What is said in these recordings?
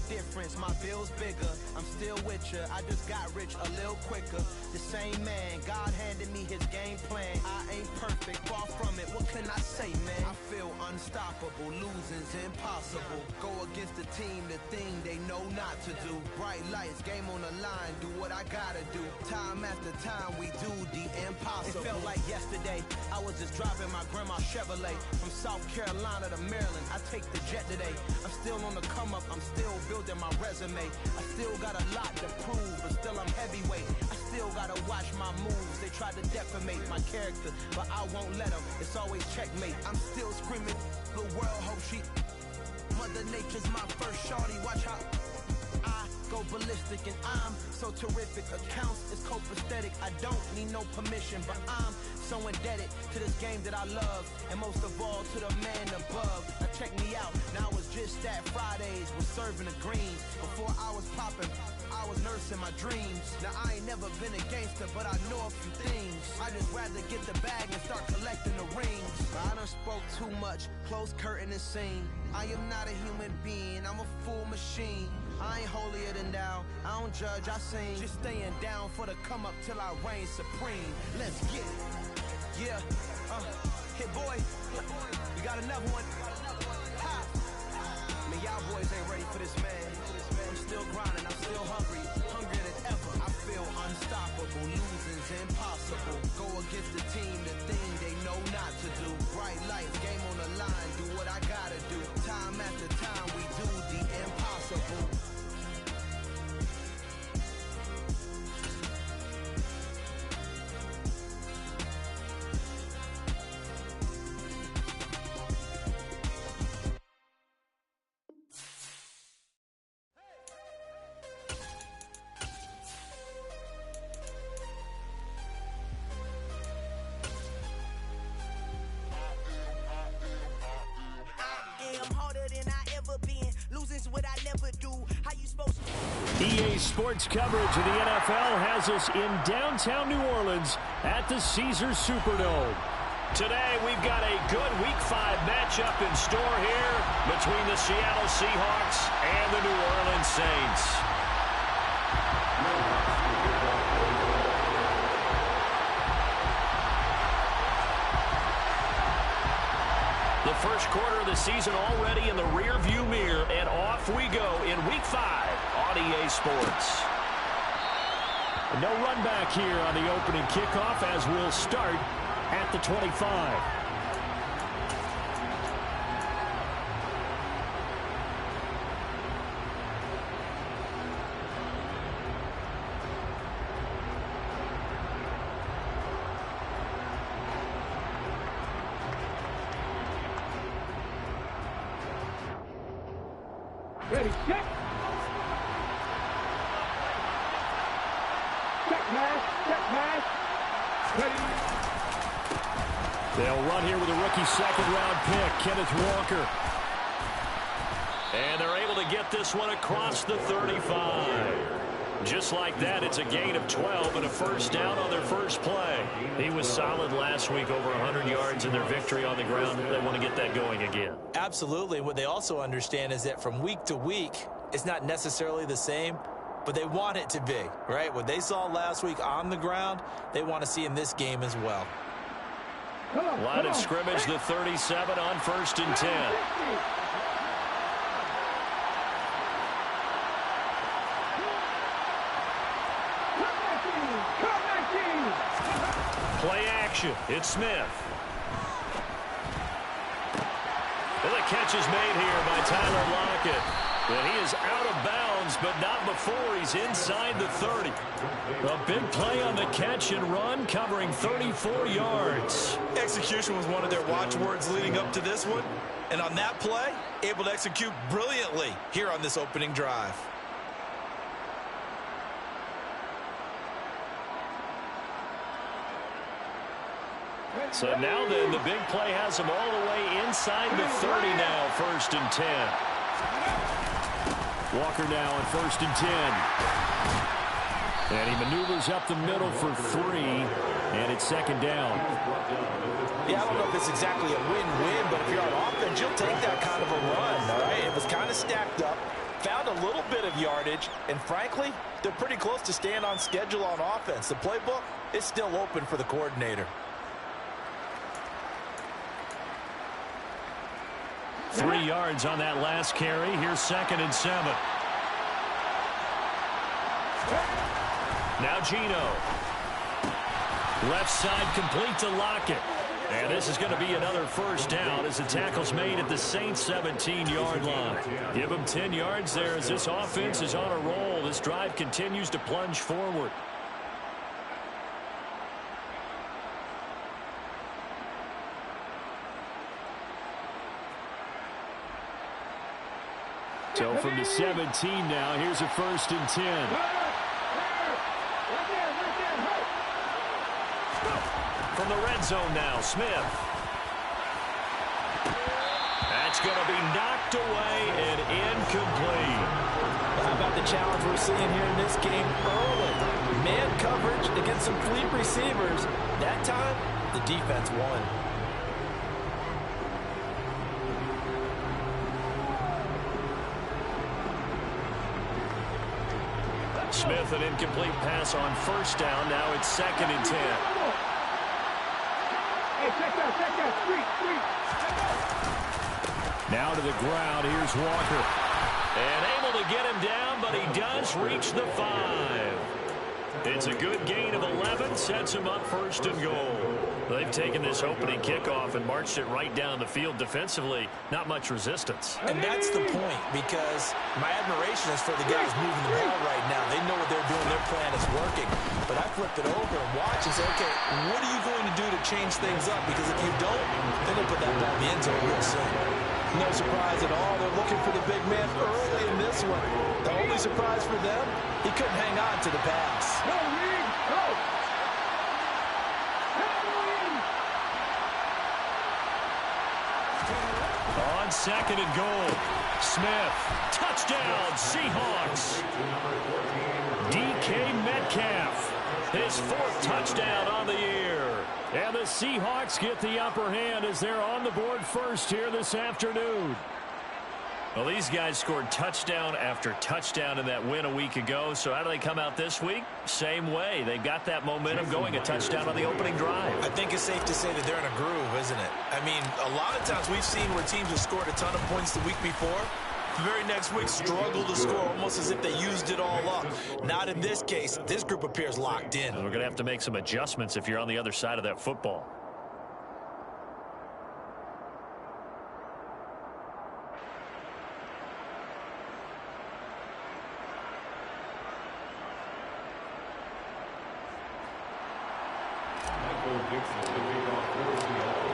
difference, my bill's bigger. I'm still with ya, I just got rich a little quicker. The same man, God handed me his game plan. I ain't perfect, far from it, what can I say, man? I feel unstoppable, losing's impossible. Go against the team, the thing they know not to do. Bright lights, game on the line, do what I gotta do. Time after time, we do the impossible. It felt like yesterday, I was just driving my grandma's Chevrolet. From South Carolina to Maryland, I take the jet today. I'm still on the come up, I'm still building my resume. I still got a lot to prove, but still I'm heavyweight. I still gotta watch my moves, they try to defamate my character, but I won't let them, it's always checkmate. I'm still screaming, the world hope she, Mother Nature's my first shorty, watch how I go ballistic and I'm so terrific. Accounts is copacetic, I don't need no permission, but I'm so indebted to this game that I love, and most of all to the man above. Now check me out, now it's just that Fridays was serving the greens. Before I was popping, I was nursing my dreams. Now I ain't never been a gangster, but I know a few things. I just rather get the bag and start collecting the rings. I done spoke too much, close curtain and scene. I am not a human being, I'm a full machine. I ain't holier than thou, I don't judge, I sing. Just staying down for the come up till I reign supreme. Let's get it. Yeah, hit boy, we got another one. Ha! Man, y'all boys ain't ready for this, man. I'm still grinding, I'm still hungry, hungrier than ever. I feel unstoppable, losing's impossible. Go against the team, the thing they know not to do. Bright lights, game on the line, do what I gotta do. Time after time, we do the impossible. EA Sports coverage of the NFL has us in downtown New Orleans at the Caesars Superdome. Today, we've got a good Week 5 matchup in store here between the Seattle Seahawks and the New Orleans Saints. The first quarter of the season already in the rear-view mirror, and off we go in Week 5 on EA Sports. No run back here on the opening kickoff as we'll start at the 25. Ready, check. Check pass. Ready. They'll run here with a rookie second-round pick, Kenneth Walker. And they're able to get this one across the 35. Just like that, it's a gain of 12 and a first down on their first play. He was solid last week, over 100 yards in their victory on the ground. They want to get that going again. Absolutely. What they also understand is that from week to week, it's not necessarily the same, but they want it to be, right? What they saw last week on the ground, they want to see in this game as well. Line of scrimmage, the 37 on 1st and 10. Play action. It's Smith. Well, the catch is made here by Tyler Lockett. And he is out of bounds, but not before he's inside the 30. A big play on the catch and run, covering 34 yards. Execution was one of their watchwords leading up to this one. And on that play, able to execute brilliantly here on this opening drive. So now then, the big play has him all the way inside the 30 now, 1st and 10. Walker now on 1st and 10. And he maneuvers up the middle for 3, and it's 2nd down. Yeah, I don't know if it's exactly a win-win, but if you're on offense, you'll take that kind of a run, all right? It was kind of stacked up. found a little bit of yardage, and frankly, they're pretty close to staying on schedule on offense. The playbook is still open for the coordinator. 3 yards on that last carry. Here's 2nd and 7. Now Gino. Left side complete to Lockett. And this is going to be another first down as the tackle's made at the Saints' 17-yard line. Give them 10 yards there as this offense is on a roll. This drive continues to plunge forward. So from the 17 now, here's a 1st and 10. From the red zone now, Smith. That's going to be knocked away and incomplete. How about the challenge we're seeing here in this game early? Man coverage against some fleet receivers. That time, the defense won. Smith, an incomplete pass on 1st down. Now it's 2nd and 10. Hey, check that, Now to the ground. Here's Walker. And able to get him down, but he does reach the 5. It's a good gain of 11. Sets him up 1st and goal. They've taken this opening kickoff and marched it right down the field defensively. Not much resistance. And that's the point, because my admiration is for the guys moving the ball right now. They know what they're doing. Their plan is working. But I flip it over and watch and say, okay, what are you going to do to change things up? Because if you don't, then they'll put that ball in the end zone real soon. No surprise at all. They're looking for the big man early in this one. The only surprise for them, he couldn't hang on to the pass. Go, Reed, go! On 2nd and goal, Smith, touchdown, Seahawks. DK Metcalf, his 4th touchdown on the year. And the Seahawks get the upper hand as they're on the board first here this afternoon. Well, these guys scored touchdown after touchdown in that win a week ago. So how do they come out this week? Same way. They got that momentum going, a touchdown on the opening drive. I think it's safe to say that they're in a groove, isn't it? I mean, a lot of times we've seen where teams have scored a ton of points the week before. The very next week struggle to score, almost as if they used it all up. Not in this case. This group appears locked in. And we're going to have to make some adjustments if you're on the other side of that football.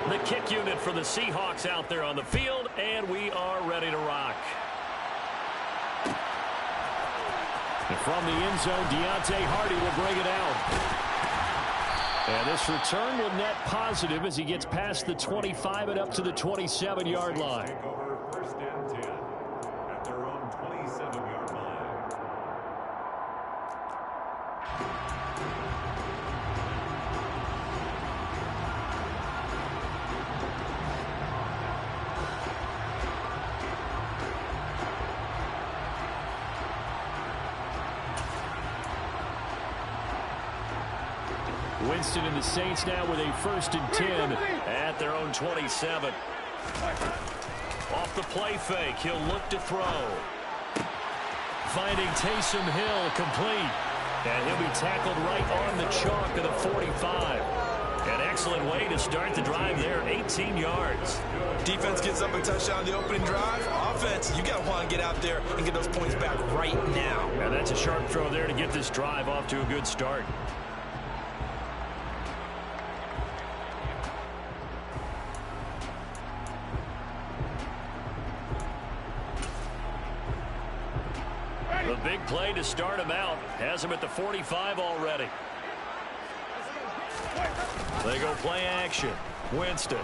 The kick unit for the Seahawks out there on the field, and we are ready to rock. And from the end zone, Deontay Hardy will bring it out. And this return will net positive as he gets past the 25 and up to the 27-yard line. First and 10 at their own 27-yard line. Winston and the Saints now with a 1st and 10 at their own 27. Off the play fake, he'll look to throw. Finding Taysom Hill complete. And he'll be tackled right on the chalk of the 45. An excellent way to start the drive there, 18 yards. Defense gets up a touchdown on the opening drive. Offense, you got to want to get out there and get those points back right now. And that's a sharp throw there to get this drive off to a good start. The big play to start him out. Has him at the 45 already. They go play action. Winston.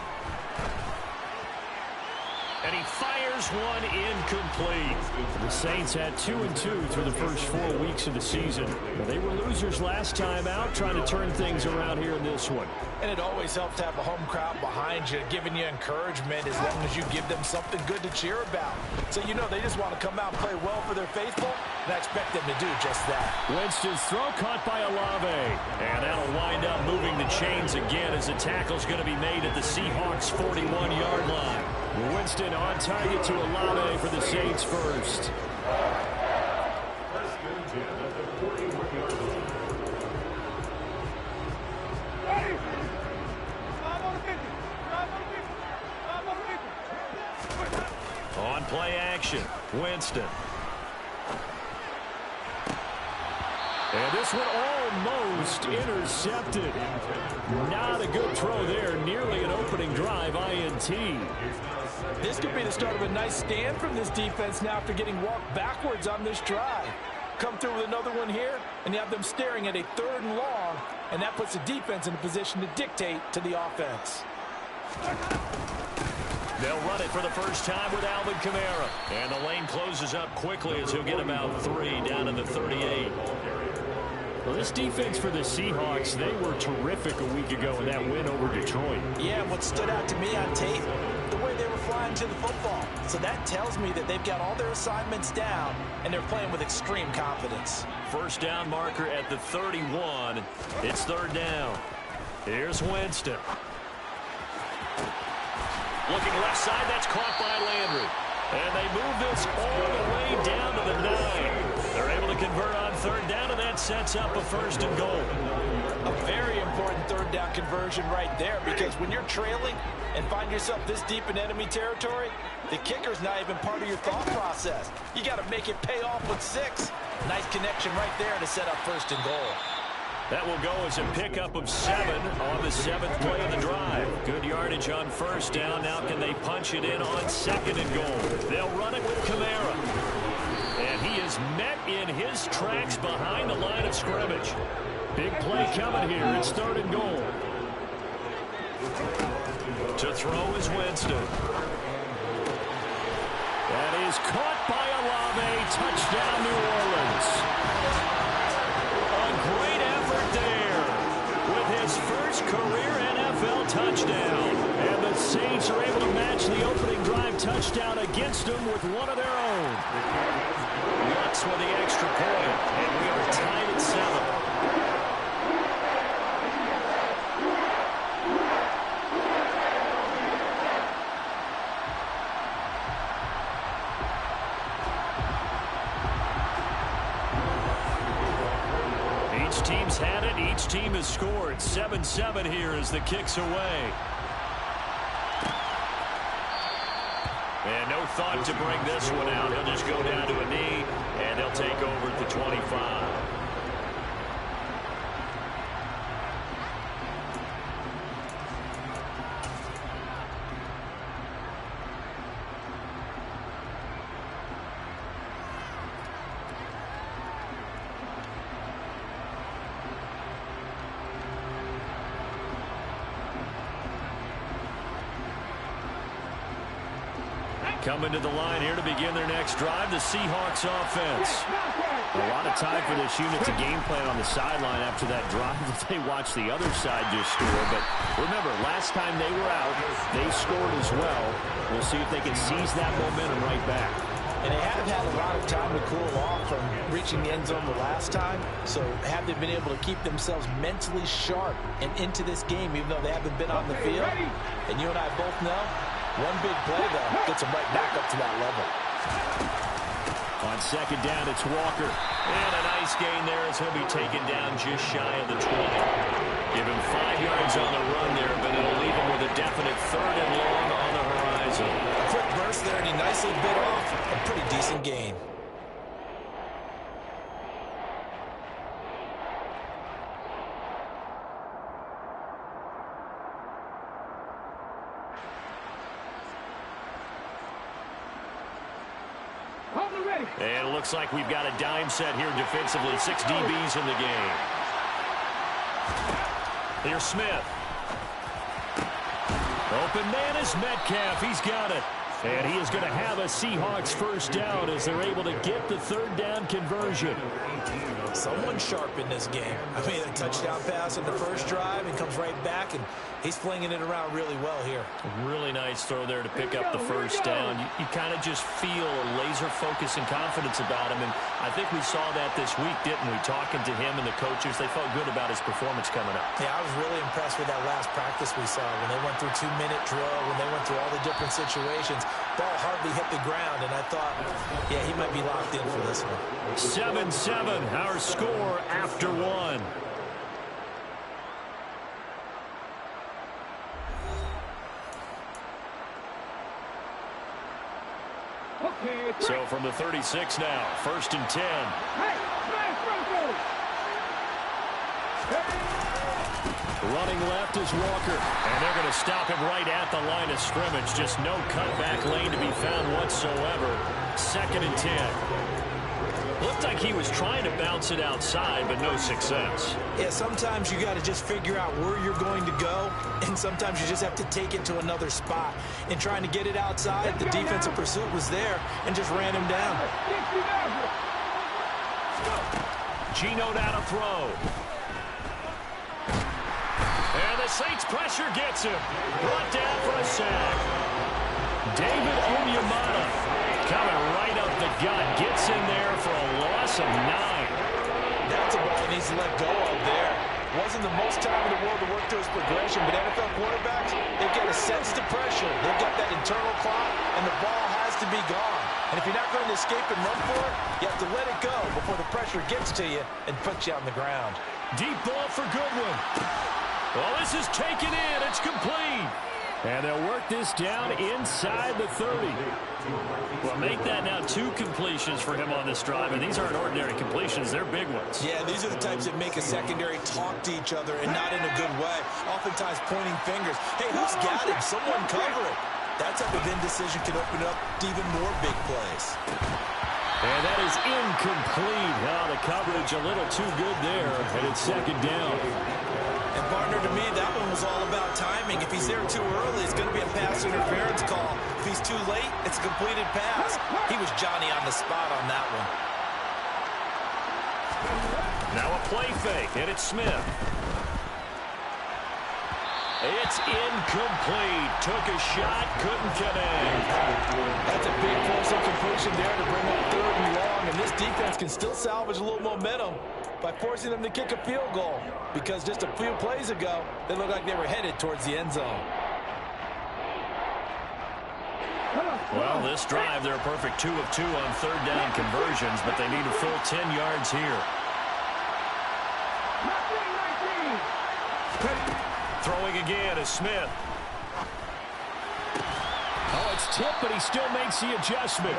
And he fires one incomplete. The Saints had 2-2 through the first 4 weeks of the season. They were losers last time out, trying to turn things around here in this one. And it always helps to have a home crowd behind you, giving you encouragement as long as you give them something good to cheer about. So you know they just want to come out and play well for their faithful, and I expect them to do just that. Winston's throw caught by Olave. And that'll wind up moving the chains again as the tackle's going to be made at the Seahawks' 41-yard line. Winston on target to Olave for the Saints first. On play action, Winston. And this one almost intercepted. Not a good throw there. Nearly an opening drive INT. This could be the start of a nice stand from this defense now after getting walked backwards on this drive. Come through with another one here, and you have them staring at a 3rd and long, and that puts the defense in a position to dictate to the offense. They'll run it for the first time with Alvin Kamara. And the lane closes up quickly as he'll get about 3 down to the 38. Well, this defense for the Seahawks, they were terrific a week ago in that win over Detroit. Yeah, what stood out to me on tape, the way they were flying to the football. So that tells me that they've got all their assignments down, and they're playing with extreme confidence. First down marker at the 31. It's 3rd down. Here's Winston. Looking left side, that's caught by Landry. And they move this all the way down to the 9. They're able to convert on 3rd down, and that sets up a 1st and goal. A very important 3rd down conversion right there, because when you're trailing and find yourself this deep in enemy territory, the kicker's not even part of your thought process. You got to make it pay off with 6. Nice connection right there to set up 1st and goal. That will go as a pickup of 7 on the 7th play of the drive. Good yardage on 1st down. Now can they punch it in on 2nd and goal? They'll run it with Kamara. And he is met in his tracks behind the line of scrimmage. Big play coming here. It's 3rd and goal. To throw is Winston. That is caught by Olave. Touchdown, New Orleans. A great effort there with his first career NFL touchdown. And the Saints are able to match the opening drive touchdown against them with one of their own. Lux with the extra point, and we are tied at 7. Each team's had it. Each team has scored. 7-7 here as the kick's away. And no thought to bring this one out. He'll just go down to a knee, and he'll take over at the 25. Coming to the line here to begin their next drive, the Seahawks offense. A lot of time for this unit to game plan on the sideline after that drive that they watched the other side just score. But remember, last time they were out, they scored as well. We'll see if they can seize that momentum right back. And they have had a lot of time to cool off from reaching the end zone the last time. So have they been able to keep themselves mentally sharp and into this game, even though they haven't been on the field? And you and I both know, one big play, though, gets them right back up to that level. On 2nd down, it's Walker. And a nice gain there as he'll be taken down just shy of the 20. Give him 5 yards on the run there, but it'll leave him with a definite 3rd and long on the horizon. A quick burst there, and he nicely bit off a pretty decent gain. And it looks like we've got a dime set here defensively. 6 DBs in the game. Here's Smith. Open man is Metcalf. He's got it. And he is going to have a Seahawks first down as they're able to get the third down conversion. Someone sharp in this game. I mean, a touchdown pass on the first drive and comes right back, and he's flinging it around really well here. Really nice throw there to pick up the first down. You kind of just feel a laser focus and confidence about him, and I think we saw that this week, didn't we? Talking to him and the coaches, they felt good about his performance coming up. Yeah, I was really impressed with that last practice we saw when they went through 2-minute drill, when they went through all the different situations. Ball hardly hit the ground, and I thought, yeah, he might be locked in for this one. 7-7, our score after one. So from the 36 now, 1st and 10. Running left is Walker, and they're going to stop him right at the line of scrimmage. Just no cutback lane to be found whatsoever. 2nd and 10. Looked like he was trying to bounce it outside, but no success. Yeah, sometimes you got to just figure out where you're going to go, and sometimes you just have to take it to another spot. In trying to get it outside, the defensive pursuit was there and just ran him down. Geno now to throw. And the Saints pressure gets him. Brought down for a sack. David Onyemata coming right up the gut. Gets in there for a loss of 9. That's a ball he needs to let go of there. Wasn't the most time in the world to work through his progression, but NFL quarterbacks, they've got to sense the pressure. They've got that internal clock, and the ball has to be gone. And if you're not going to escape and run for it, you have to let it go before the pressure gets to you and puts you on the ground. Deep ball for Goodwin. Well, this is taken in. It's complete. And they'll work this down inside the 30. Well, make that now 2 completions for him on this drive. And these aren't ordinary completions. They're big ones. Yeah, these are the types that make a secondary talk to each other and not in a good way. Oftentimes pointing fingers. Hey, who's got him? Someone cover it. That type of indecision can open up to even more big plays. And that is incomplete. Now the coverage a little too good there. And it's 2nd down. And partner, to me, that one was all about timing. If he's there too early, it's going to be a pass interference call. If he's too late, it's a completed pass. He was Johnny on the spot on that one. Now a play fake, and it's Smith. It's incomplete. Took a shot, couldn't connect. That's a big force of completion there to bring up 3rd and long. And this defense can still salvage a little momentum by forcing them to kick a field goal, because just a few plays ago, they looked like they were headed towards the end zone. Well, this drive, they're a perfect 2 of 2 on 3rd down conversions, but they need a full 10 yards here. Throwing again is Smith. Oh, it's tipped, but he still makes the adjustment.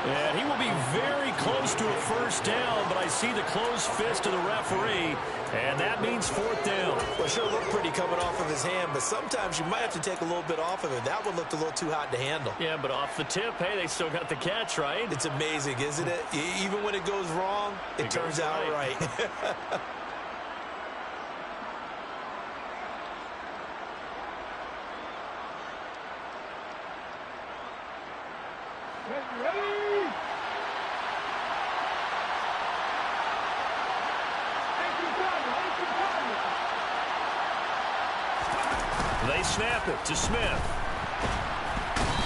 And he will be very close to a first down, but I see the closed fist of the referee, and that means 4th down. Well, sure looked pretty coming off of his hand, but sometimes you might have to take a little bit off of it. That one looked a little too hot to handle. Yeah, but off the tip, hey, they still got the catch, right? It's amazing, isn't it? Even when it goes wrong, it turns out right. They snap it to Smith.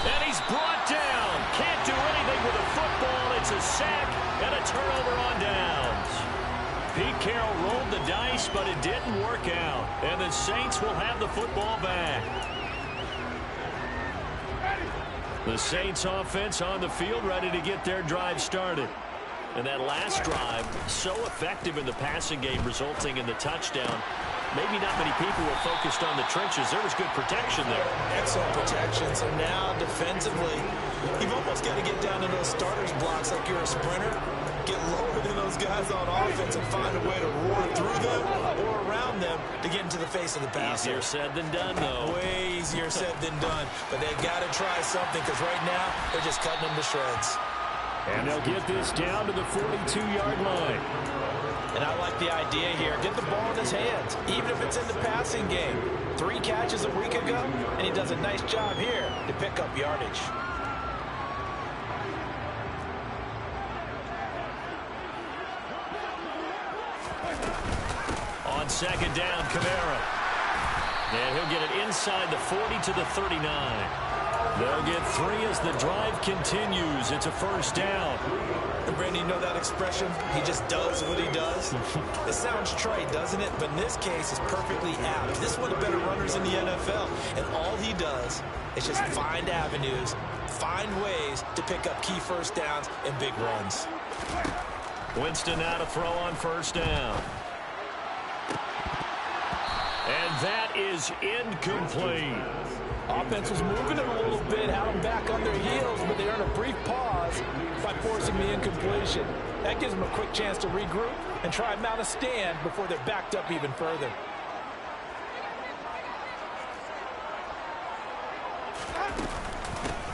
And he's brought down. Can't do anything with a football. It's a sack and a turnover on downs. Pete Carroll rolled the dice, but it didn't work out. And the Saints will have the football back. The Saints offense on the field, ready to get their drive started. And that last drive, so effective in the passing game, resulting in the touchdown. Maybe not many people were focused on the trenches. There was good protection there. Excellent protection. So now defensively, you've almost got to get down to those starters blocks like you're a sprinter. Get lower than those guys on offense and find a way to roar through them or around them to get into the face of the passer. Easier said than done, though. Way easier said than done. But they've got to try something, because right now they're just cutting them to shreds. And they'll get this down to the 42-yard line. And I like the idea here. Get the ball in his hands, even if it's in the passing game. 3 catches a week ago, and he does a nice job here to pick up yardage. second down, Kamara. And he'll get it inside the 40 to the 39. They'll get 3 as the drive continues. It's a first down. And Brandon, you know that expression? He just does what he does. It sounds trite, doesn't it? But in this case, it's perfectly apt. This is one of the better runners in the NFL. And all he does is just find avenues, find ways to pick up key first downs and big runs. Winston now to throw on first down. And that is incomplete. Offense was moving it a little bit, had them back on their heels, but they earned a brief pause by forcing the incompletion. That gives them a quick chance to regroup and try and mount a stand before they're backed up even further.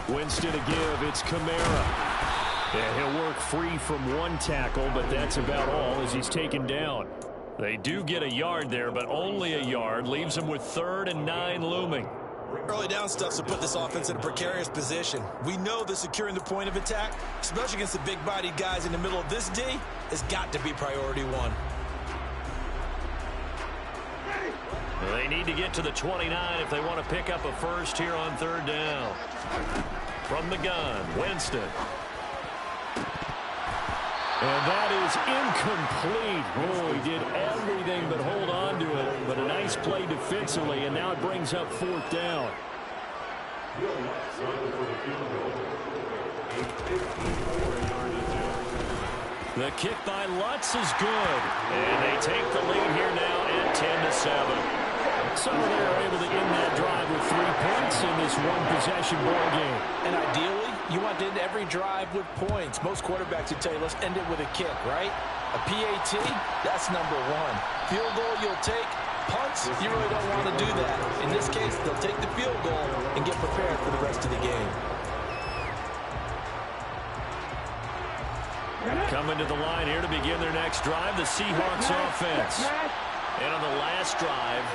Winston to give. It's Kamara. Yeah, he'll work free from one tackle, but that's about all as he's taken down. They do get a yard there, but only a yard. Leaves them with 3rd and 9 looming. Early down stuff to put this offense in a precarious position. We know that securing the point of attack, especially against the big-bodied guys in the middle of this D, has got to be priority 1. They need to get to the 29 if they want to pick up a first here on 3rd down. From the gun, Winston. And that is incomplete. Oh, he did everything but hold on to it. But a nice play defensively, and now it brings up 4th down. The kick by Lutz is good. And they take the lead here now at 10-7. So they're able to end that drive with 3 points in this one-possession ball game. And ideally, you want to end every drive with points. Most quarterbacks would tell you, let's end it with a kick, right? A PAT, that's number 1. Field goal, you'll take. Punts, you really don't want to do that. In this case, they'll take the field goal and get prepared for the rest of the game. Coming to the line here to begin their next drive, the Seahawks offense. And on the last drive,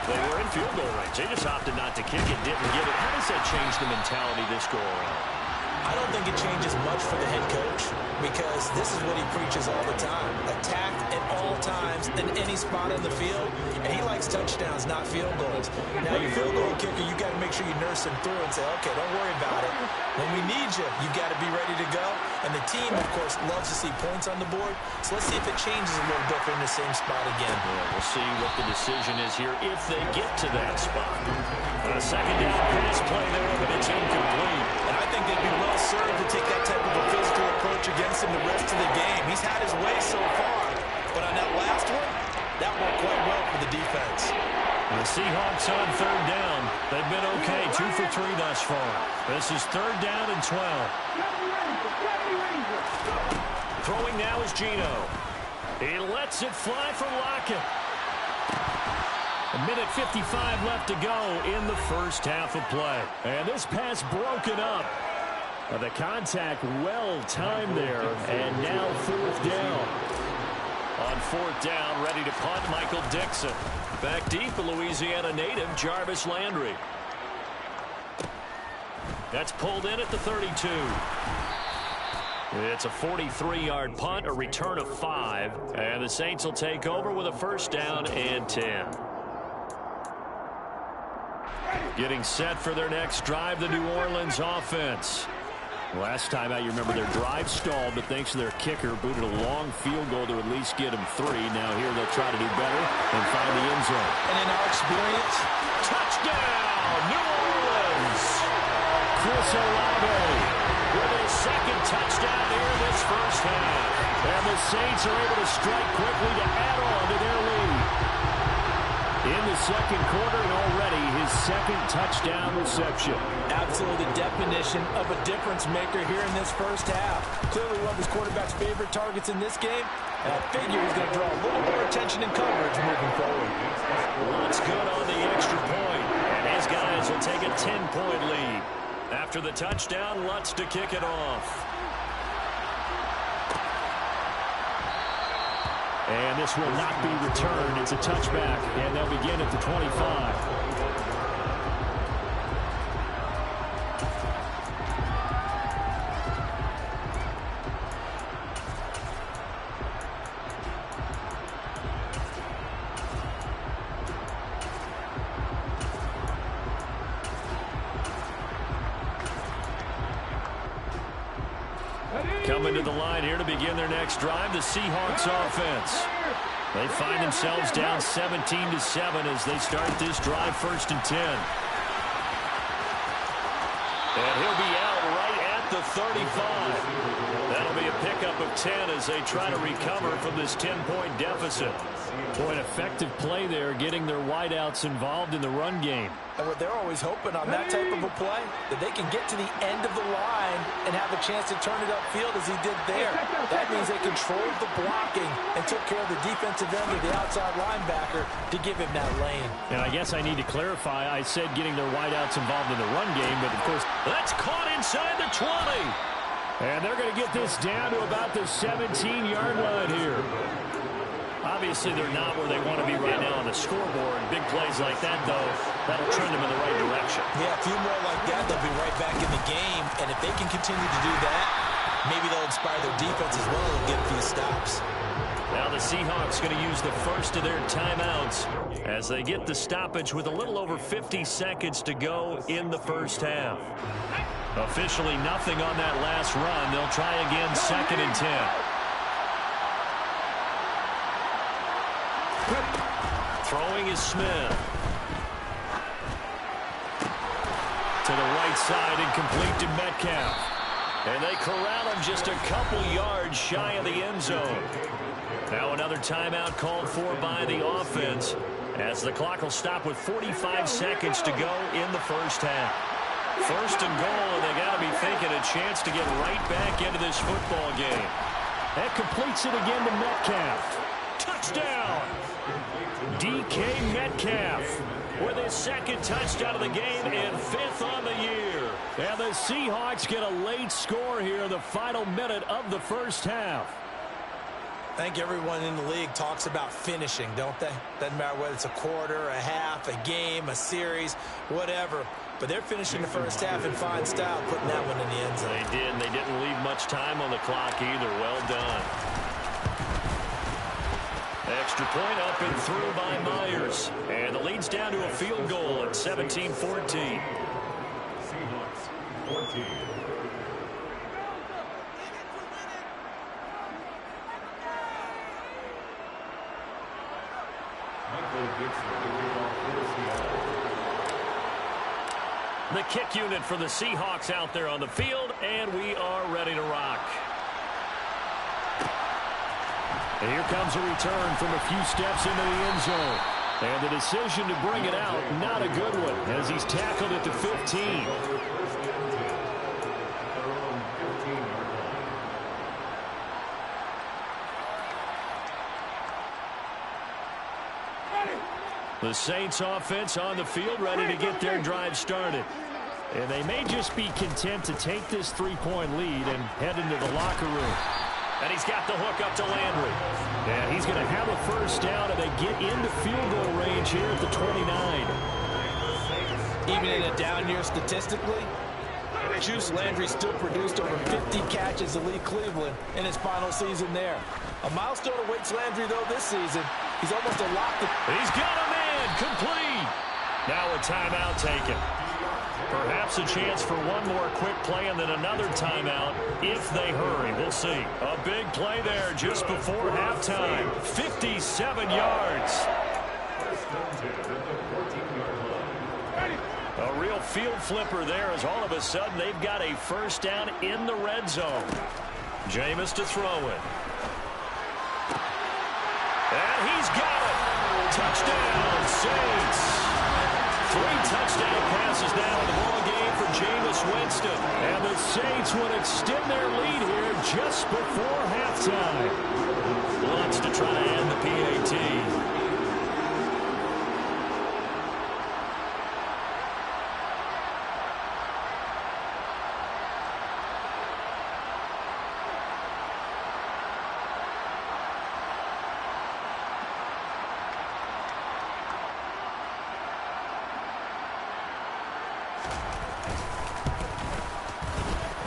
they were in field goal range. They just opted not to kick it, didn't get it. How does that change the mentality this go around? I don't think it changes much for the head coach because this is what he preaches all the time. Attack at all times in any spot in the field, and he likes touchdowns, not field goals. Now, your field goal kicker, you got to make sure you nurse him through and say, okay, don't worry about it. When we need you, you got to be ready to go. And the team, of course, loves to see points on the board. So let's see if it changes a little bit in the same spot again. Yeah, we'll see what the decision is here if they get to that spot. A second down pass play there, but it's incomplete. And I think they'd be well served to take that type of a physical approach against him the rest of the game. He's had his way so far, but on that last one, that worked quite well for the defense. The Seahawks on 3rd down. They've been okay, 2 for 3 thus far. This is 3rd down and 12. Throwing now is Gino. He lets it fly from Lockett. 1:55 left to go in the first half of play. And this pass broken up. The contact well timed there, and now 4th down. On 4th down, ready to punt, Michael Dixon. Back deep, a Louisiana native, Jarvis Landry. That's pulled in at the 32. It's a 43-yard punt, a return of 5, and the Saints will take over with a first down and 10. Getting set for their next drive, the New Orleans offense. Last time out, you remember their drive stalled, but thanks to their kicker, booted a long field goal to at least get them 3. Now here they'll try to do better and find the end zone. And in our experience, touchdown, New Orleans! Chris Olave with his 2nd touchdown here in this first half. And the Saints are able to strike quickly to add on to their lead. In the 2nd quarter, and already his 2nd touchdown reception. Absolutely the definition of a difference maker here in this first half. Clearly one of his quarterback's favorite targets in this game, and I figure he's going to draw a little more attention and coverage moving forward. Lutz good on the extra point, and his guys will take a 10-point lead. After the touchdown, Lutz to kick it off. And this will not be returned. It's a touchback, and they'll begin at the 25. Coming to the line here to begin their next drive, the Seahawks offense. They find themselves down 17-7 as they start this drive, 1st and 10. And he'll be out right at the 35. That'll be a pickup of 10 as they try to recover from this 10-point deficit. Boy, an effective play there, getting their wideouts involved in the run game. And what they're always hoping on that type of a play, that they can get to the end of the line and have a chance to turn it upfield as he did there. That means they controlled the blocking and took care of the defensive end of the outside linebacker to give him that lane. And I guess I need to clarify, I said getting their wideouts involved in the run game, but of course, that's caught inside the 20. And they're going to get this down to about the 17-yard line here. Obviously, they're not where they want to be right now on the scoreboard. Big plays like that, though, that'll trend them in the right direction. Yeah, a few more like that, they'll be right back in the game. And if they can continue to do that, maybe they'll inspire their defense as well and get a few stops. Now the Seahawks going to use the first of their timeouts as they get the stoppage with a little over 50 seconds to go in the first half. Officially nothing on that last run. They'll try again, 2nd and 10. Throwing is Smith. To the right side and complete to Metcalf. And they corral him just a couple yards shy of the end zone. Now another timeout called for by the offense as the clock will stop with 45 seconds to go in the first half. 1st and goal, and they got to be thinking a chance to get right back into this football game. That completes it again to Metcalf. Touchdown! DK Metcalf with his 2nd touchdown of the game and 5th on the year. And the Seahawks get a late score here in the final minute of the first half. I think everyone in the league talks about finishing, don't they? Doesn't matter whether it's a quarter, a half, a game, a series, whatever. But they're finishing the first half in fine style, putting that one in the end zone. They did, and they didn't leave much time on the clock either. Well done. Extra point up and through by Myers. And the lead's down to a field goal at 17-14. Seahawks 14. The kick unit for the Seahawks out there on the field, and we are ready to rock. And here comes a return from a few steps into the end zone. And the decision to bring it out, not a good one, as he's tackled at the 15. The Saints offense on the field, ready to get their drive started. And they may just be content to take this 3-point lead and head into the locker room. And he's got the hook up to Landry. And he's going to have a first down, and they get into field goal range here at the 29. Even in a down year statistically, Juice Landry still produced over 50 catches to lead Cleveland in his final season there. A milestone awaits Landry, though, this season. He's almost a lock. He's got a man complete. Now a timeout taken. Perhaps a chance for one more quick play and then another timeout if they hurry. We'll see. A big play there just before halftime. 57 yards. A real field flipper there as all of a sudden they've got a first down in the red zone. Jameis to throw it. And he's got it. Touchdown, Saints. 3 touchdown passes now in the ball game for Jameis Winston. And the Saints would extend their lead here just before halftime. Wants to try to end the PAT.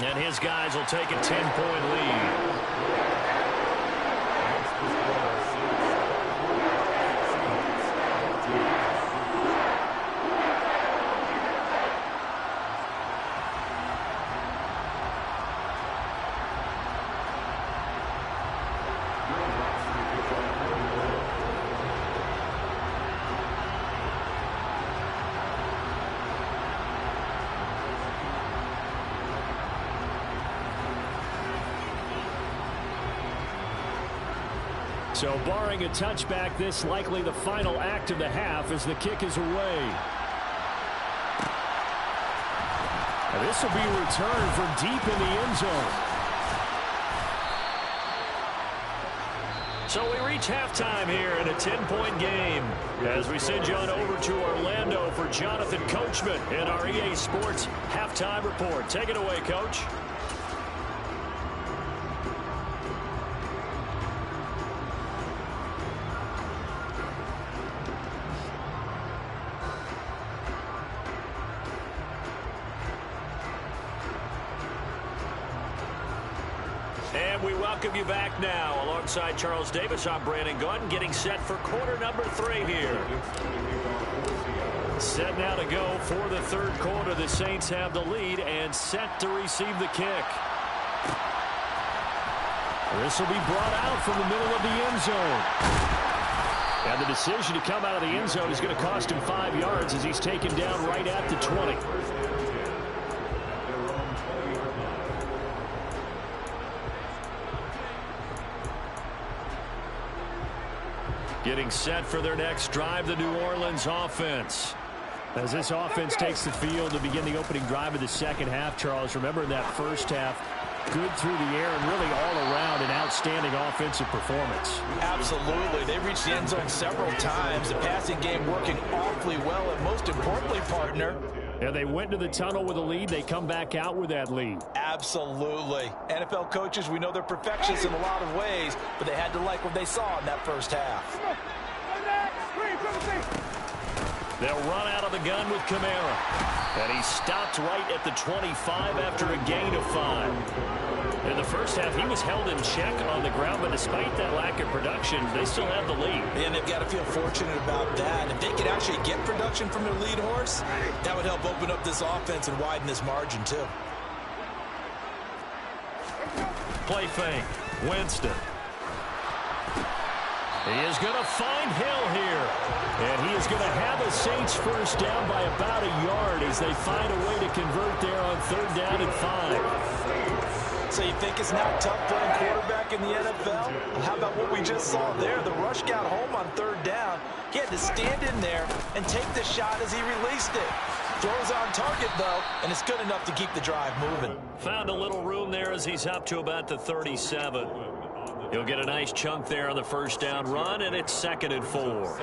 And his guys will take a 10-point lead. So barring a touchback, this likely the final act of the half as the kick is away. And this will be returned from deep in the end zone. So we reach halftime here in a 10-point game as we send you on over to Orlando for Jonathan Coachman in our EA Sports Halftime Report. Take it away, Coach. And we welcome you back now. Alongside Charles Davis, I'm Brandon Gordon, getting set for quarter number 3 here. Set now to go for the third quarter. The Saints have the lead and set to receive the kick. This will be brought out from the middle of the end zone. And the decision to come out of the end zone is going to cost him 5 yards as he's taken down right at the 20. Getting set for their next drive, the New Orleans offense. As this offense takes the field to begin the opening drive of the second half, Charles, remember in that first half, good through the air and really all around an outstanding offensive performance. Absolutely. They reached the end zone several times. The passing game working awfully well, and most importantly, partner, and they went to the tunnel with a lead. They come back out with that lead. Absolutely. NFL coaches, we know they're perfectionists in a lot of ways, but they had to like what they saw in that first half. They'll run out of the gun with Kamara. And he stopped right at the 25 after a gain of 5. In the first half, he was held in check on the ground, but despite that lack of production, they still have the lead. And they've got to feel fortunate about that. If they could actually get production from their lead horse, that would help open up this offense and widen this margin, too. Play fake. Winston. He is going to find Hill here. And he is going to have the Saints first down by about a yard as they find a way to convert there on 3rd down and 5. So you think it's not tough playing quarterback in the NFL? Well, how about what we just saw there? The rush got home on 3rd down. He had to stand in there and take the shot as he released it. Throws on target, though, and it's good enough to keep the drive moving. Found a little room there as he's up to about the 37. He'll get a nice chunk there on the first down run, and it's 2nd and 4.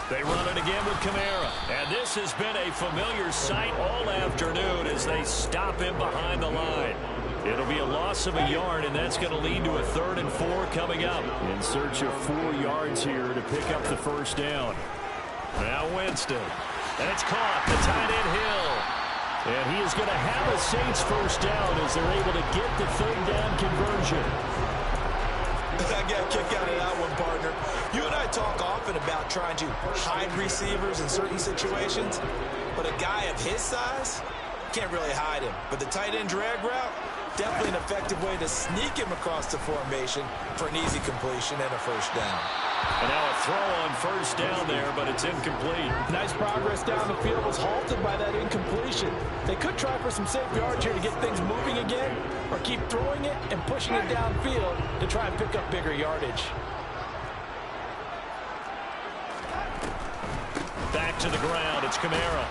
They run it again with Kamara. And this has been a familiar sight all afternoon as they stop him behind the line. It'll be a loss of a yard, and that's going to lead to a 3rd and 4 coming up. In search of 4 yards here to pick up the first down. Now Winston. And it's caught. The tight end Hill. And he is going to have a Saints first down as they're able to get the 3rd down conversion. I got a kick out of that one, partner. You and I talk often about trying to hide receivers in certain situations, but a guy of his size can't really hide him. But the tight end drag route, definitely an effective way to sneak him across the formation for an easy completion and a first down. And now a throw on first down there, but it's incomplete. Nice progress down the field was halted by that incompletion. They could try for some safe yards here to get things moving again, or keep throwing it and pushing it downfield to try and pick up bigger yardage. Back to the ground, it's Kamara.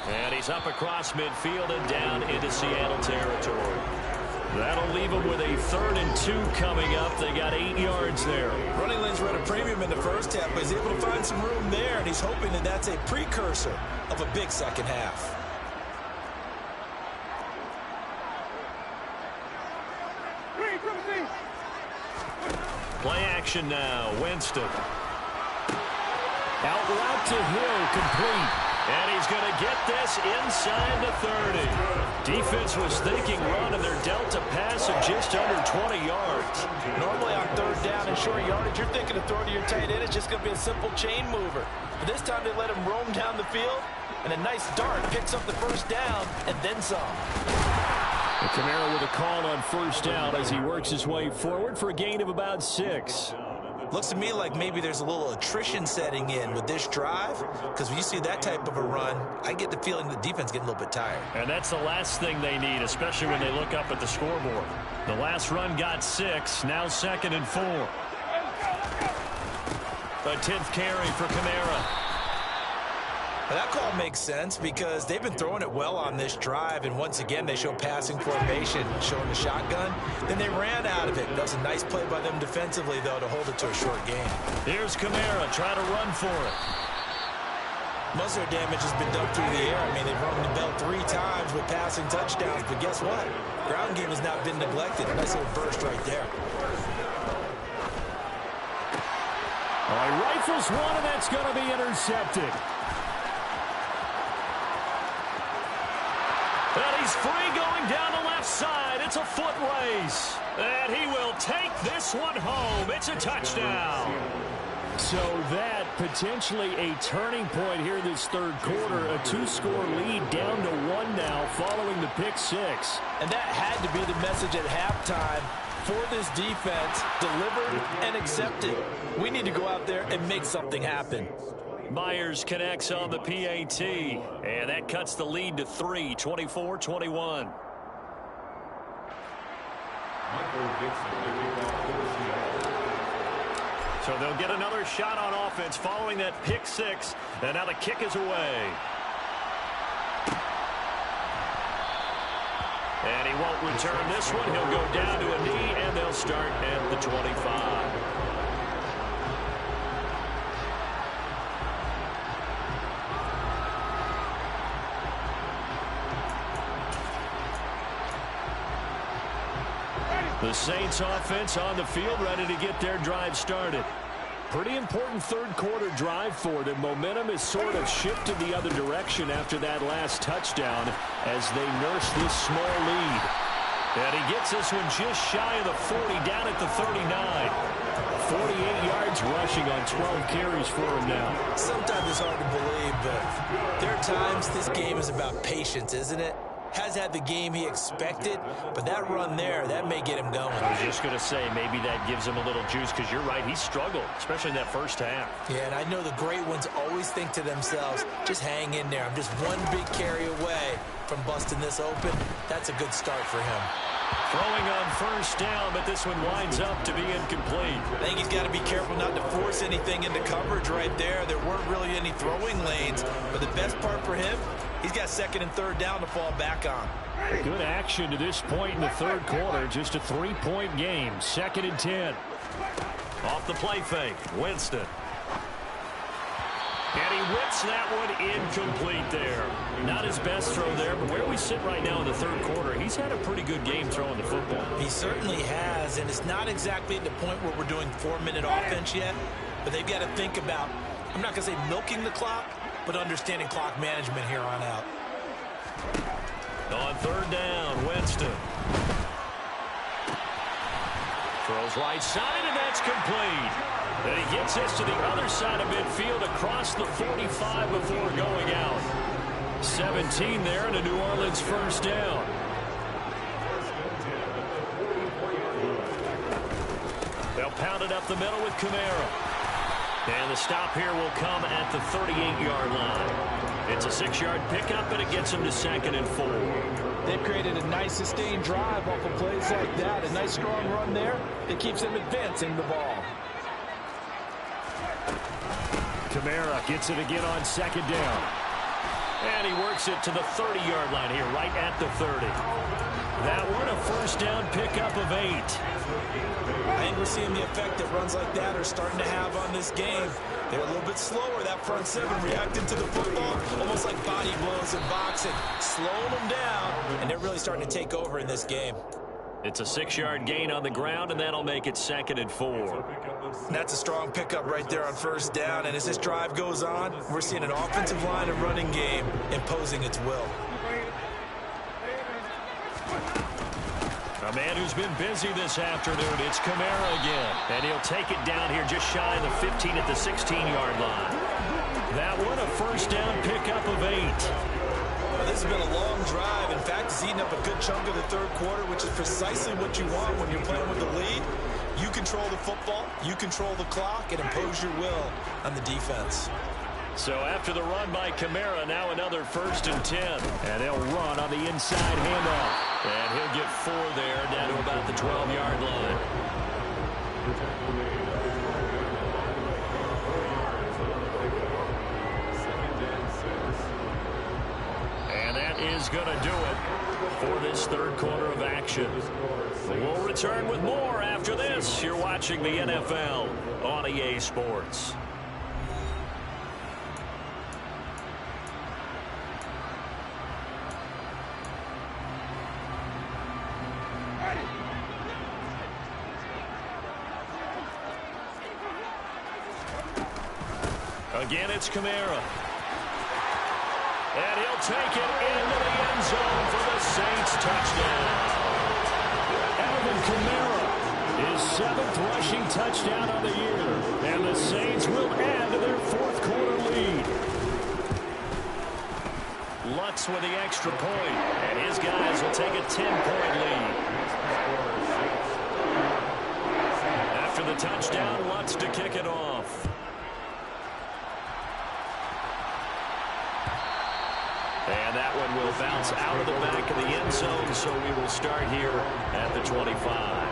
And he's up across midfield and down into Seattle territory. That'll leave them with a 3rd and 2 coming up. They got 8 yards there. Running lanes were at a premium in the first half, but he's able to find some room there, and he's hoping that that's a precursor of a big second half. Play action now. Winston. Out route to Hill, complete. And he's going to get this inside the 30. Defense was thinking run, and they're dealt a pass of just under 20 yards. Normally on 3rd down and short yardage, you're thinking to throw to your tight end. It's just going to be a simple chain mover. But this time they let him roam down the field, and a nice dart picks up the first down and then some. And Kamara with a call on first down as he works his way forward for a gain of about 6. Looks to me like maybe there's a little attrition setting in with this drive, because when you see that type of a run, I get the feeling the defense getting a little bit tired. And that's the last thing they need, especially when they look up at the scoreboard. The last run got 6, now 2nd and 4. A 10th carry for Kamara. Now that call makes sense because they've been throwing it well on this drive, and once again they show passing formation, showing the shotgun. Then they ran out of it. That was a nice play by them defensively, though, to hold it to a short game. Here's Kamara trying to run for it. Most of their damage has been done through the air. I mean, they've rung the bell 3 times with passing touchdowns, but guess what? Ground game has not been neglected. Nice little burst right there. All right, rifles one, and that's going to be intercepted. And he's free going down the left side. It's a foot race. And he will take this one home. It's a touchdown. So that potentially a turning point here this third quarter. A 2-score lead down to 1 now following the pick 6. And that had to be the message at halftime for this defense. Delivered and accepted. We need to go out there and make something happen. Myers connects on the PAT, and that cuts the lead to 3, 24-21. So they'll get another shot on offense following that pick 6, and now the kick is away. And he won't return this one. He'll go down to a knee, and they'll start at the 25. The Saints offense on the field, ready to get their drive started. Pretty important third quarter drive for them. Momentum is sort of shifted the other direction after that last touchdown as they nurse this small lead. And he gets this one just shy of the 40, down at the 39. 48 yards rushing on 12 carries for him now. Sometimes it's hard to believe, but there are times this game is about patience, isn't it? Has had the game he expected, but that run there, that may get him going. I was just going to say, maybe that gives him a little juice, because you're right, he struggled, especially in that first half. Yeah, and I know the great ones always think to themselves, just hang in there. I'm just one big carry away from busting this open. That's a good start for him. Throwing on first down, but this one winds up to be incomplete. I think he's got to be careful not to force anything into coverage right there. There weren't really any throwing lanes, but the best part for him, he's got 2nd and 3rd down to fall back on. Good action to this point in the third quarter. Just a 3-point game. 2nd and 10. Off the play fake, Winston. And he whips that one incomplete there. Not his best throw there, but where we sit right now in the third quarter, he's had a pretty good game throwing the football. He certainly has, and it's not exactly at the point where we're doing 4-minute offense yet, but they've got to think about, I'm not going to say milking the clock, but understanding clock management here on out. On 3rd down, Winston. Throws right side, and that's complete. And he gets this to the other side of midfield across the 45 before going out. 17 there, and a New Orleans first down. They'll pound it up the middle with Kamara. And the stop here will come at the 38-yard line. It's a 6-yard pickup, and it gets them to 2nd and 4. They've created a nice sustained drive off of plays like that. A nice strong run there that keeps them advancing the ball. Kamara gets it again on 2nd down. And he works it to the 30-yard line here, right at the 30. That one a first down pickup of 8. I think we're seeing the effect that runs like that are starting to have on this game. They're a little bit slower, that front 7, reacting to the football, almost like body blows in boxing, slowing them down, and they're really starting to take over in this game. It's a 6-yard gain on the ground, and that'll make it 2nd and 4. That's a strong pickup right there on first down, and as this drive goes on, we're seeing an offensive line and running game imposing its will. A man who's been busy this afternoon, it's Kamara again. And he'll take it down here just shy of the 15 at the 16-yard line. That one a first down pickup of 8. this has been a long drive. In fact, it's eaten up a good chunk of the third quarter, which is precisely what you want when you're playing with the lead. You control the football, you control the clock, and impose your will on the defense. So after the run by Kamara, now another 1st and 10. And they'll run on the inside handoff. And he'll get 4 there, down to about the 12-yard line. And that is going to do it for this third quarter of action. We'll return with more after this. You're watching the NFL on EA Sports. Again, it's Kamara. And he'll take it into the end zone for the Saints touchdown. Alvin Kamara, his 7th rushing touchdown of the year. And the Saints will add to their 4th quarter lead. Lutz with the extra point. And his guys will take a 10-point lead. After the touchdown, Lutz to kick it off. And that one will bounce out of the back of the end zone, so we will start here at the 25.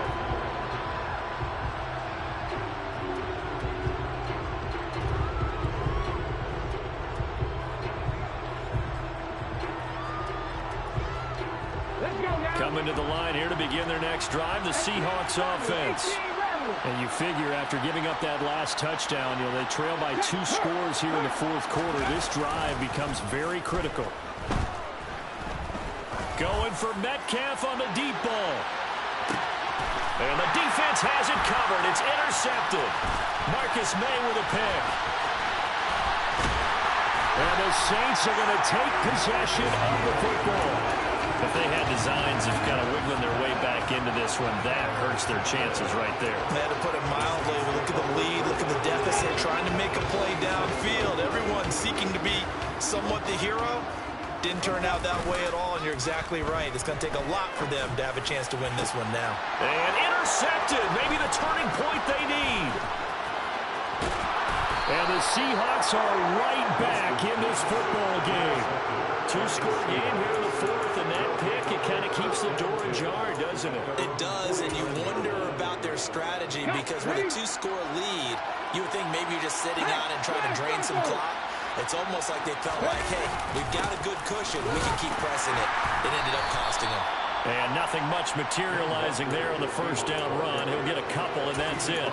Coming to the line here to begin their next drive, the Seahawks offense. And you figure after giving up that last touchdown, they trail by 2 scores here in the 4th quarter. This drive becomes very critical. Going for Metcalf on the deep ball. And the defense has it covered. It's intercepted. Marcus May with a pick. And the Saints are going to take possession of the football. If they had designs of kind of wiggling their way back into this one, that hurts their chances right there. They had to put it mildly. Look at the lead, look at the deficit, trying to make a play downfield. Everyone seeking to be somewhat the hero. Didn't turn out that way at all, and you're exactly right. It's going to take a lot for them to have a chance to win this one now. And intercepted, maybe the turning point they need. And the Seahawks are right back in this football game. 2-score game here in the 4th, and that pick, it kind of keeps the door ajar, doesn't it? It does, and you wonder about their strategy, because with a 2-score lead, you would think maybe you're just sitting on and trying to drain some clock. It's almost like they felt like, hey, we've got a good cushion. We can keep pressing it. It ended up costing them. And nothing much materializing there on the first down run. He'll get a couple, and that's it.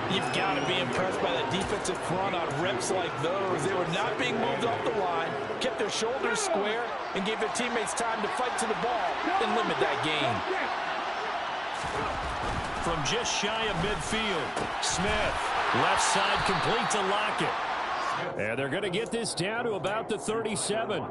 You've got to be impressed by that defensive front on reps like those. They were not being moved off the line, kept their shoulders square, and gave their teammates time to fight to the ball and limit that gain. From just shy of midfield, Smith, left side complete to Lockett. And they're going to get this down to about the 37.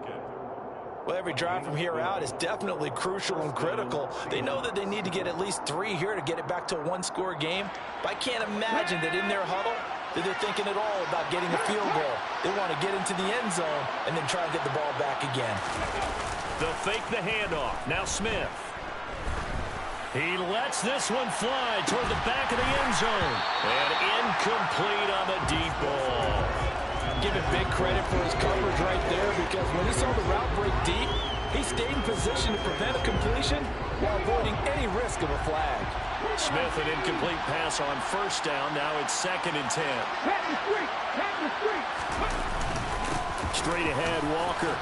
Well, every drive from here out is definitely crucial and critical. They know that they need to get at least 3 here to get it back to a 1-score game. But I can't imagine that in their huddle that they're thinking at all about getting a field goal. They want to get into the end zone and then try and get the ball back again. They'll fake the handoff. Now Smith. He lets this one fly toward the back of the end zone. And incomplete on the deep ball. Give him big credit for his coverage right there, because when he saw the route break deep, he stayed in position to prevent a completion while avoiding any risk of a flag. Smith, an incomplete pass on 1st down. Now it's 2nd and 10. Straight ahead, Walker.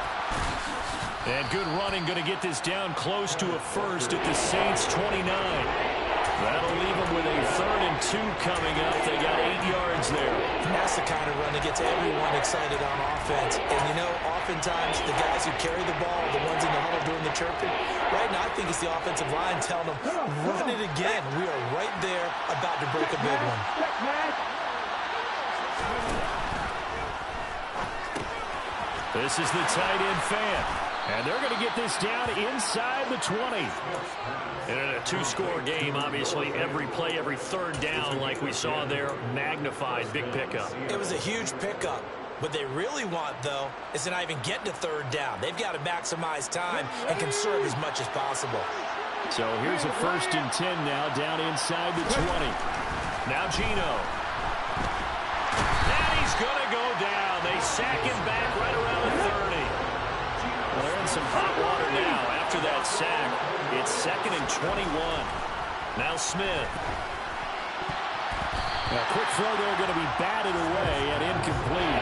And good running, going to get this down close to a 1st at the Saints' 29. That'll leave them with a 3rd and 2 coming up. They got 8 yards there. And that's the kind of run that gets everyone excited on offense. And, you know, oftentimes the guys who carry the ball, the ones in the huddle doing the chirping, right now I think it's the offensive line telling them, run it again. We are right there about to break a big one. This is the tight end fan. And they're going to get this down inside the 20. And in a 2-score game, obviously, every play, every 3rd down, like we saw there, magnified. Big pickup. It was a huge pickup. What they really want, though, is to not even get to third down. They've got to maximize time and conserve as much as possible. So here's a 1st and 10 now, down inside the 20. Now Gino. And he's going to go down. They sack him back right around the 30. Well, they're in some hot water now after that sack. It's 2nd and 21. Now Smith. A quick throw there, going to be batted away and incomplete.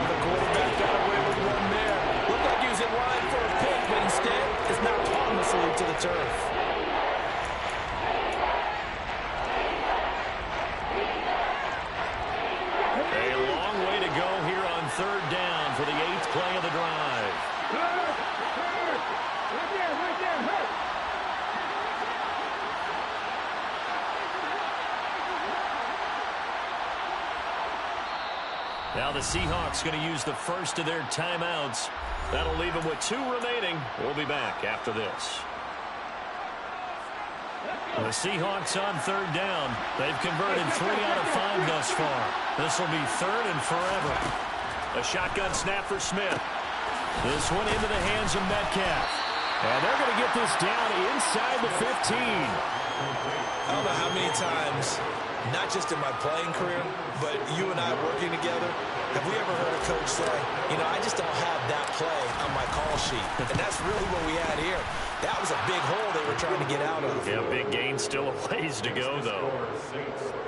The quarterback got away with one there. Looked like he was in line for a pick, but instead is knocked harmlessly to the turf. A long way to go here on 3rd down for the 8th play of the drive. Now the Seahawks going to use the first of their timeouts. That'll leave them with 2 remaining. We'll be back after this. The Seahawks on 3rd down. They've converted 3 out of 5 thus far. This will be 3rd and forever. A shotgun snap for Smith. This one into the hands of Metcalf. And they're going to get this down inside the 15. I don't know how many times, not just in my playing career, but you and I working together, have we ever heard a coach say, you know, I just don't have that play on my call sheet. And that's really what we had here. That was a big hole they were trying to get out of. Yeah, big gain, still a ways to go, though.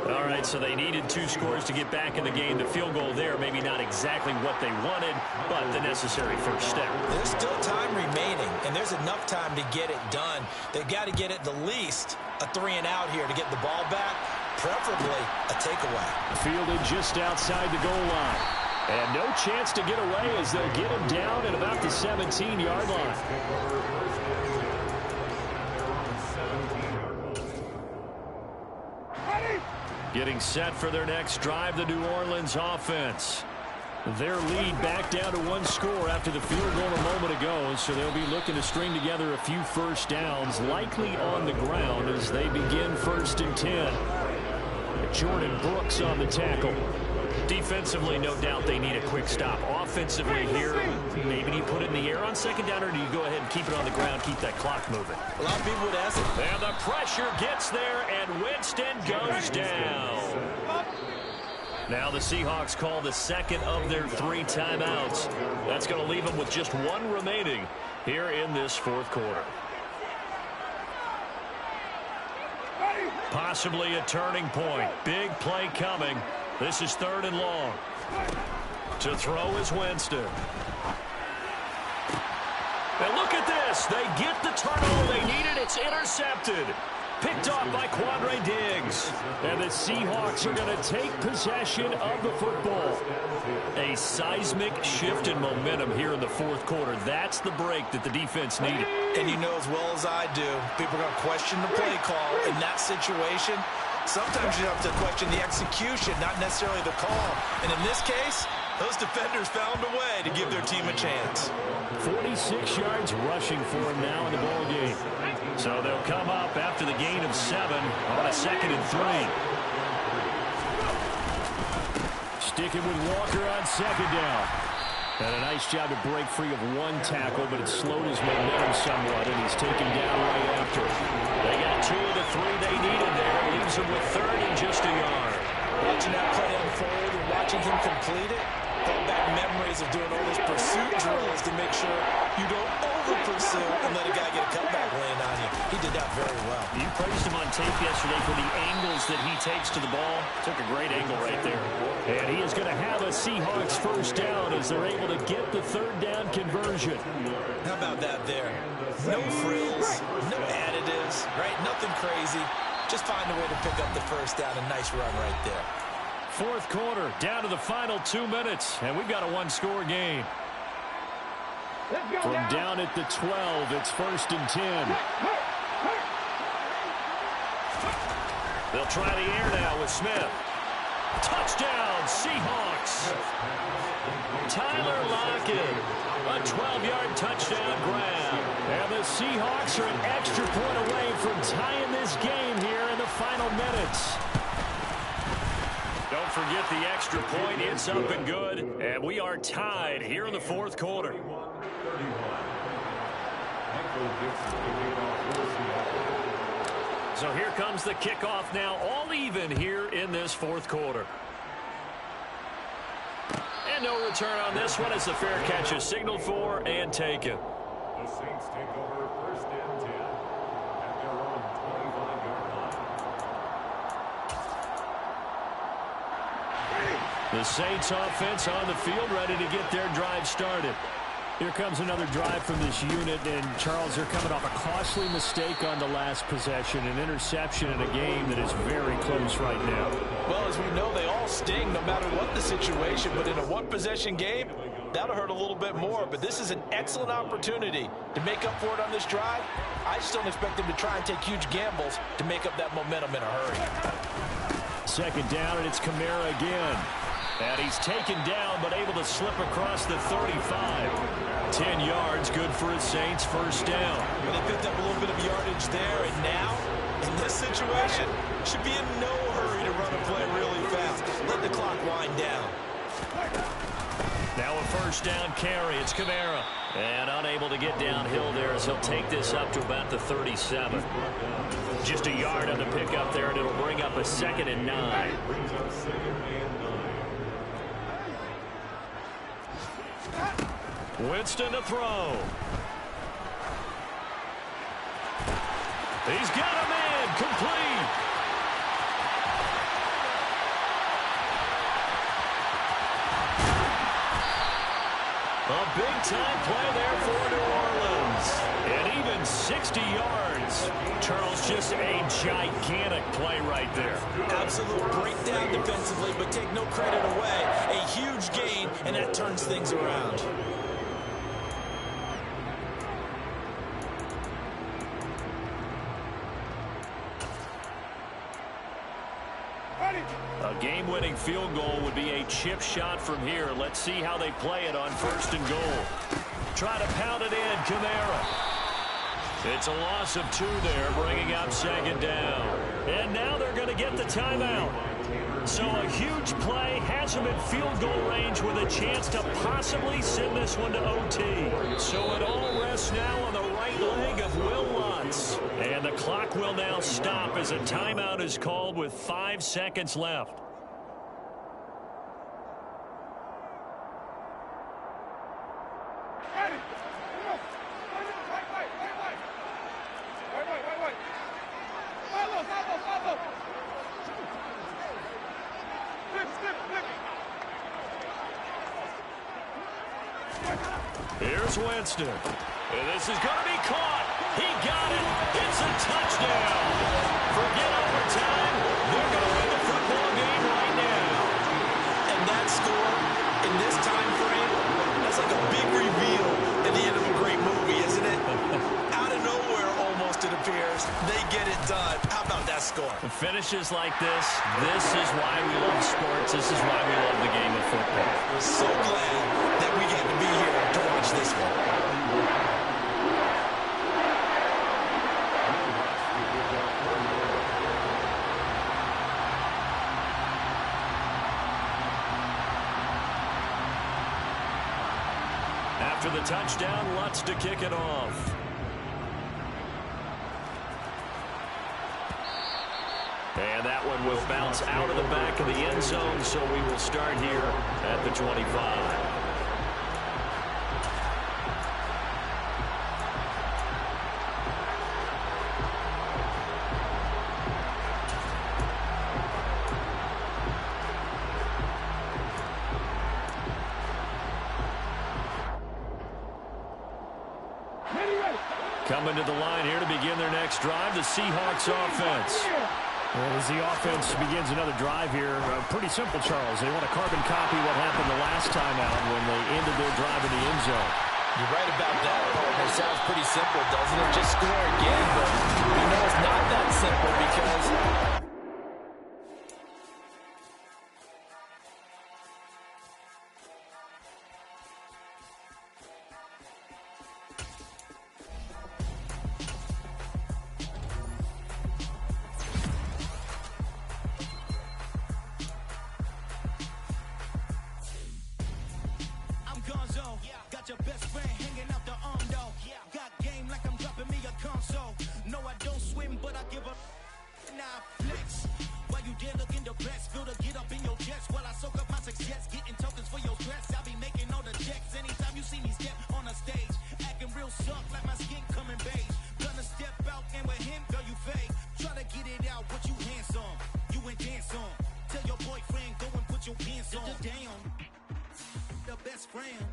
All right, so they needed 2 scores to get back in the game. The field goal there, maybe not exactly what they wanted, but the necessary first step. There's still time remaining, and there's enough time to get it done. They've got to get at the least a 3-and-out here to get the ball back, preferably a takeaway. Fielded just outside the goal line. And no chance to get away as they'll get him down at about the 17-yard line. Getting set for their next drive, the New Orleans offense. Their lead back down to 1 score after the field goal a moment ago, so they'll be looking to string together a few first downs, likely on the ground as they begin 1st and 10. Jordan Brooks on the tackle. Defensively, no doubt they need a quick stop. Offensively here, maybe do you put it in the air on 2nd down, or do you go ahead and keep it on the ground, keep that clock moving? A lot of people would ask it. And the pressure gets there, and Winston goes down. Now the Seahawks call the 2nd of their 3 timeouts. That's going to leave them with just 1 remaining here in this 4th quarter. Possibly a turning point. Big play coming. This is 3rd and long. To throw is Winston. And look at this. They get the turnover they needed. It's intercepted. Picked off by Quandre Diggs. And the Seahawks are going to take possession of the football. A seismic shift in momentum here in the 4th quarter. That's the break that the defense needed. And you know as well as I do, people are going to question the play call in that situation. Sometimes you have to question the execution, not necessarily the call. And in this case, those defenders found a way to give their team a chance. 46 yards rushing for him now in the ball game. So they'll come up after the gain of 7 on a 2nd and 3. Sticking with Walker on 2nd down. And a nice job to break free of 1 tackle, but it slowed his momentum somewhat, and he's taken down right after. They got 2 of the 3 they needed there. Leaves him with 3rd and just a yard. Watching that play unfold and watching him complete it, brought back memories of doing all those pursuit drills to make sure you don't over-pursue and let a guy get a cutback land on you. He did that very well. You praised him on tape yesterday for the angles that he takes to the ball. Took a great angle right there. And he is going to have a Seahawks first down as they're able to get the 3rd down conversion. How about that there? No frills, no additives, right? Nothing crazy. Just find a way to pick up the first down. A nice run right there. 4th quarter, down to the final 2 minutes, and we've got a 1-score game. From down at the 12, it's 1st and 10. They'll try the air now with Smith. Touchdown, Seahawks. Tyler Lockett, a 12-yard touchdown grab. And the Seahawks are an extra point away from tying this game here in the final minutes. Don't forget the extra point. It's up and good. And we are tied here in the fourth quarter. So here comes the kickoff now, all even here in this fourth quarter. And no return on this one as the fair catch is signaled for and taken. The Saints take over first and 10 at their own 25-yard line. The Saints offense on the field, ready to get their drive started. Here comes another drive from this unit, and Charles, they're coming off a costly mistake on the last possession, an interception in a game that is very close right now. Well, as we know, they all sting no matter what the situation, but in a one-possession game, that'll hurt a little bit more. But this is an excellent opportunity to make up for it on this drive. I just don't expect them to try and take huge gambles to make up that momentum in a hurry. Second down, and it's Kamara again. And he's taken down, but able to slip across the 35. 10 yards, good for his Saints, first down. Well, they picked up a little bit of yardage there, and now, in this situation, should be in no hurry to run a play really fast. Let the clock wind down. Now a first down carry. It's Kamara. And unable to get downhill there as he'll take this up to about the 37. Just a yard on the pickup there, and it'll bring up a 2nd and 9. Winston to throw. He's got him in. Complete. A big-time play there for New Orleans. And even 60 yards. Charles, just a gigantic play right there. Absolute breakdown defensively, but take no credit away. A huge gain, and that turns things around. A game-winning field goal would be a chip shot from here. Let's see how they play it on first and goal. Try to pound it in, Kamara. It's a loss of 2 there, bringing up 2nd down. And now they're going to get the timeout. So a huge play has him in field goal range with a chance to possibly send this one to OT. So it all rests now on the right leg of Will Lutz. And the clock will now stop as a timeout is called with 5 seconds left. Here's Winston. And this is going to be caught. He got it. It's a touchdown. Forget overtime. They're going to win the football game right now. And that score in this time frame, that's like a big reveal at the end of a great movie, isn't it? Out of nowhere, almost, it appears. They get it done. How about that score? Finishes like this is why we love sports. This is why we love the game of football. We're so glad that we get to be here to watch this one. After the touchdown, Lutz to kick it off. And that one will bounce out of the back of the end zone, so we will start here at the 25. Coming to the line here to begin their next drive, the Seahawks offense. As the offense begins another drive here, pretty simple, Charles. They want to carbon copy what happened the last time out when they ended their drive in the end zone. You're right about that, partner. Sounds pretty simple, doesn't it? Just score again, but we know it's not that simple because gonzo. Got your best friend hanging out the arm though. Got game like I'm dropping me a console. No, I don't swim, but I give a nah flex. While you there looking the best, feel the get up in your chest while I soak up my success, getting tokens for your stress. I be making all the checks anytime you see me step on a stage, acting real suck like my skin coming beige. Gonna step out and with him, girl, you fake. Try to get it out, but you handsome. You ain't dance on. Tell your boyfriend go and put your pants on. Damn, the best friend.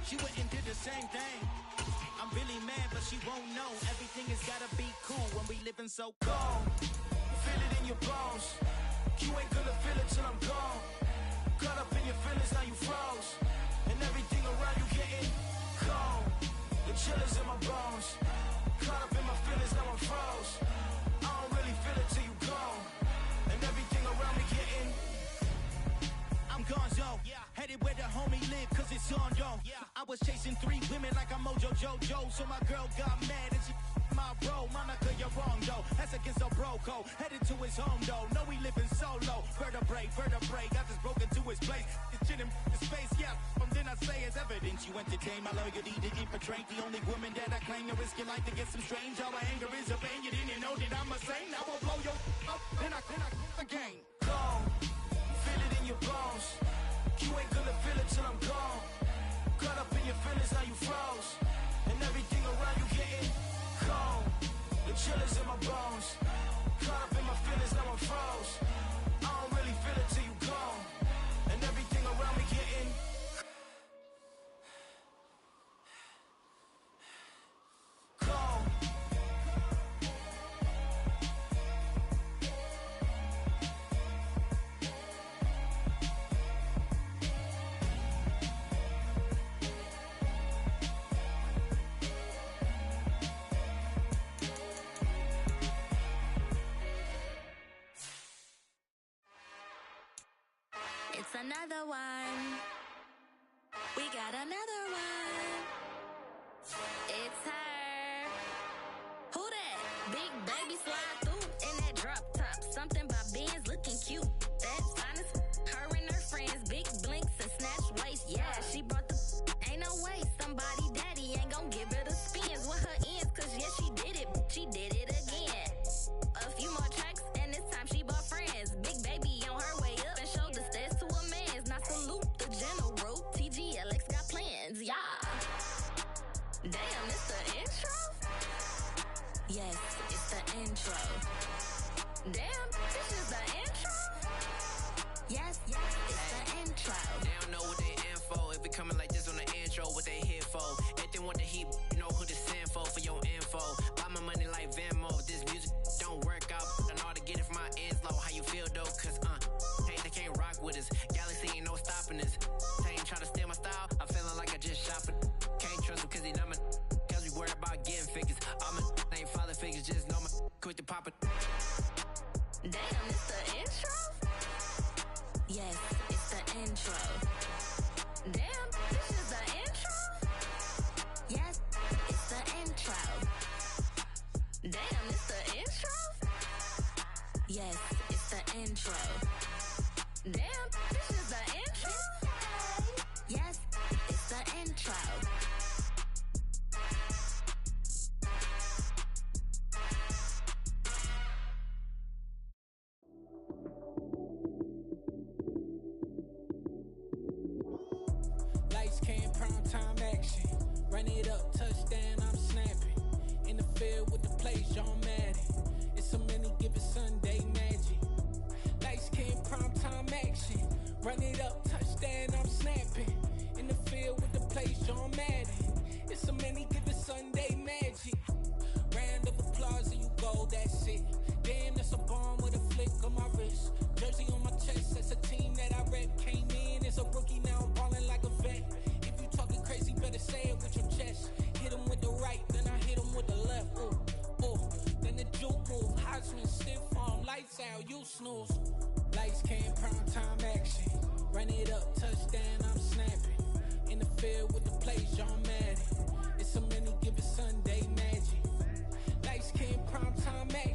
She went and did the same thing. I'm really mad, but she won't know. Everything has gotta be cool when we living so cold. Feel it in your bones. You ain't gonna feel it till I'm gone. Caught up in your feelings, now you froze. And everything around you getting cold. The chill is in my bones. Caught up in my feelings, now I'm froze. I don't really feel it till you gone. And everything around me getting I'm gonzo, headed where the homie live, cause it's on, yo. I was chasing 3 women like I'm Mojo Jojo, so my girl got mad and she my bro. Monica, you're wrong, though. That's against a bro code. Headed to his home, though. No, he living solo. Vertebrae. Got this broken to his place. It's chin in his face, yeah. From then I say it's evidence you entertain my loyalty to infiltrate the only woman that I claim to risk your life to get some strange. All my anger is a pain. You didn't know that I'm a saint. I will blow your up, then I again. Gone. Feel it in your bones. You ain't gonna feel it till I'm gone. Caught up in your feelings, now you froze. And everything around you getting cold. The chill is in my bones. Caught up in my feelings, now I'm froze. I don't really feel it till you gone. And everything around me getting cold. It's another one. We got another one. It's her. Who that? Big baby slide through in that drop top. Something by Benz looking cute. That's honest. Her and her friends, big blinks and snatch waist. Yeah, she brought the. Ain't no way somebody daddy ain't gon' give her the spins with her ends. Cause yeah, she did it. She did it again. A few more tracks and this time she bought friends. Big baby on her way up and showed the stairs to a man's. Now salute the general. TGLX got plans, yeah. Damn, it's the intro? Yes, it's the intro. Damn, this is the intro? Yes, it's the intro. They don't know what they in for. If we coming like this on the intro, what they here for? If they want the heat, you know who to send for your info. Buy my money like Venmo. This music don't work out. I know how to get it from my ends low. How you feel though? Cause hey, they can't rock with us. Galaxy ain't no stopping us. They ain't trying to steal my style. I'm feeling like I just shopping. Can't trust them cause they not my. Cause we worried about getting figures. All my ain't father figures. Just know my quit the pop it. Damn, it's the intro? Yes, it's the intro. Damn, this is the intro? Yes, it's the intro. Damn, it's the intro? Yes, it's the intro. Damn, this is the intro? Yes, it's the intro. Lights, cam, prime time action. Run it up, touchdown, I'm snapping. In the field with the plays, John Madden. It's so many, give it Sunday magic. Lights, cam, prime time action. Run it up, touchdown, I'm snapping. In the field with the plays, John Madden. It's so many, give it Sunday magic. Round of applause and you go, that's it. Damn, that's a bomb with a flick on my wrist. Jersey on my chest, that's a team that I rep. Came in as a rookie, now I'm ballin' like a vet. If you talking crazy, better say it with your chest. Hit him with the right, then I hit him with the left. Then the juke move, Heisman, stiff arm, lights out, you snooze. Lights, cam, prime time action. Run it up, touchdown, I'm snapping. In the field with the plays, John Madden. It's so many, give it Sunday magic. Lights, cam, prime time action.